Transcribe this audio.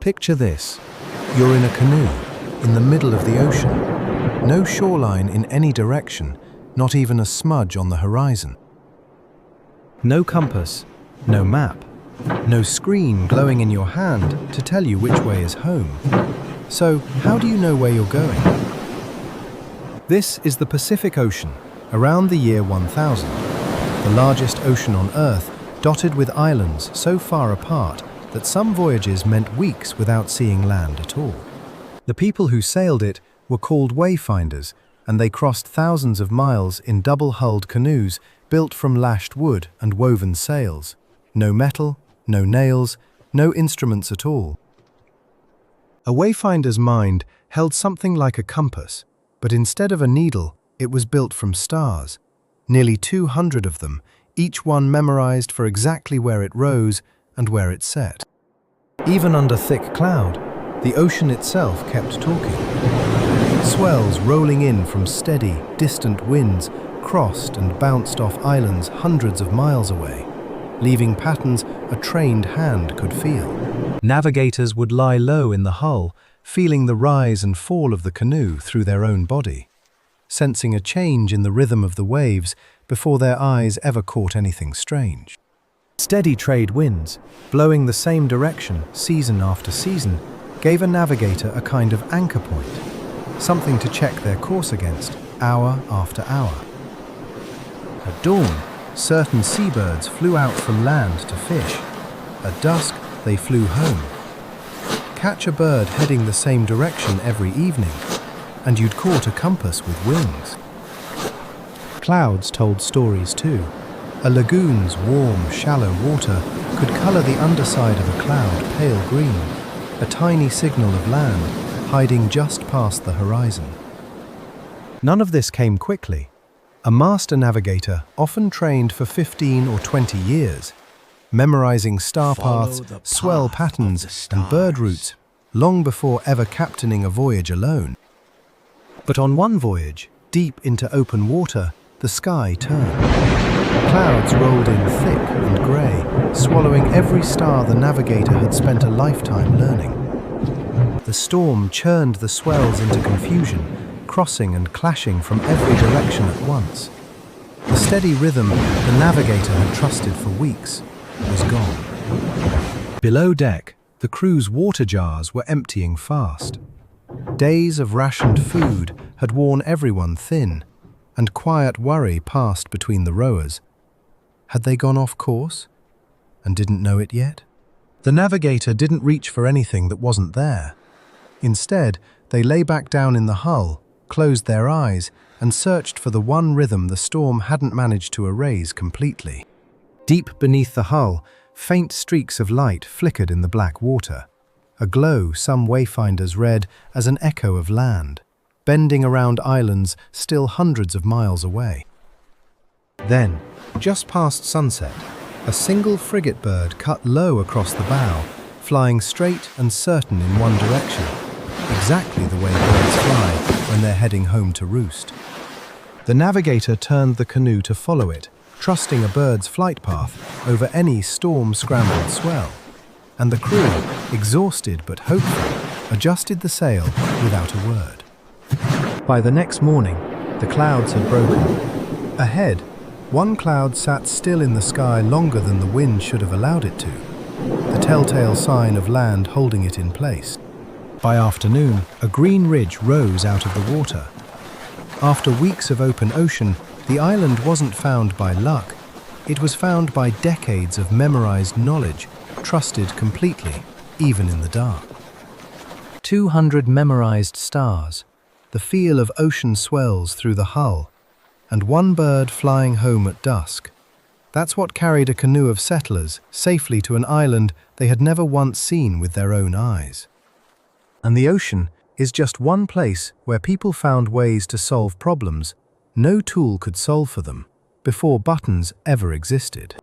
Picture this. You're in a canoe, in the middle of the ocean. No shoreline in any direction, not even a smudge on the horizon. No compass, no map, no screen glowing in your hand to tell you which way is home. So, how do you know where you're going? This is the Pacific Ocean, around the year 1000, the largest ocean on Earth, dotted with islands so far apart that some voyages meant weeks without seeing land at all. The people who sailed it were called wayfinders, and they crossed thousands of miles in double-hulled canoes built from lashed wood and woven sails. No metal, no nails, no instruments at all. A wayfinder's mind held something like a compass, but instead of a needle, it was built from stars. Nearly 200 of them, each one memorized for exactly where it rose and where it set. Even under thick cloud, the ocean itself kept talking. Swells rolling in from steady, distant winds crossed and bounced off islands hundreds of miles away, leaving patterns a trained hand could feel. Navigators would lie low in the hull, feeling the rise and fall of the canoe through their own body, sensing a change in the rhythm of the waves before their eyes ever caught anything strange. Steady trade winds, blowing the same direction season after season, gave a navigator a kind of anchor point, something to check their course against, hour after hour. At dawn, certain seabirds flew out from land to fish. At dusk, they flew home. Catch a bird heading the same direction every evening, and you'd caught a compass with wings. Clouds told stories too. A lagoon's warm, shallow water could colour the underside of a cloud pale green, a tiny signal of land hiding just past the horizon. None of this came quickly. A master navigator often trained for 15 or 20 years, memorizing star paths, swell patterns, and bird routes, long before ever captaining a voyage alone. But on one voyage, deep into open water, the sky turned. Clouds rolled in thick and grey, swallowing every star the navigator had spent a lifetime learning. The storm churned the swells into confusion, crossing and clashing from every direction at once. The steady rhythm the navigator had trusted for weeks was gone. Below deck, the crew's water jars were emptying fast. Days of rationed food had worn everyone thin, and quiet worry passed between the rowers. Had they gone off course and didn't know it yet? The navigator didn't reach for anything that wasn't there. Instead, they lay back down in the hull, closed their eyes, and searched for the one rhythm the storm hadn't managed to erase completely. Deep beneath the hull, faint streaks of light flickered in the black water, a glow some wayfinders read as an echo of land, bending around islands still hundreds of miles away. Then, just past sunset, a single frigate bird cut low across the bow, flying straight and certain in one direction, exactly the way birds fly when they're heading home to roost. The navigator turned the canoe to follow it, trusting a bird's flight path over any storm-scrambled swell, and the crew, exhausted but hopeful, adjusted the sail without a word. By the next morning, the clouds had broken. Ahead, one cloud sat still in the sky longer than the wind should have allowed it to, the telltale sign of land holding it in place. By afternoon, a green ridge rose out of the water. After weeks of open ocean, the island wasn't found by luck. It was found by decades of memorized knowledge, trusted completely, even in the dark. 200 memorized stars, the feel of ocean swells through the hull, and one bird flying home at dusk. That's what carried a canoe of settlers safely to an island they had never once seen with their own eyes. And the ocean is just one place where people found ways to solve problems no tool could solve for them before buttons ever existed.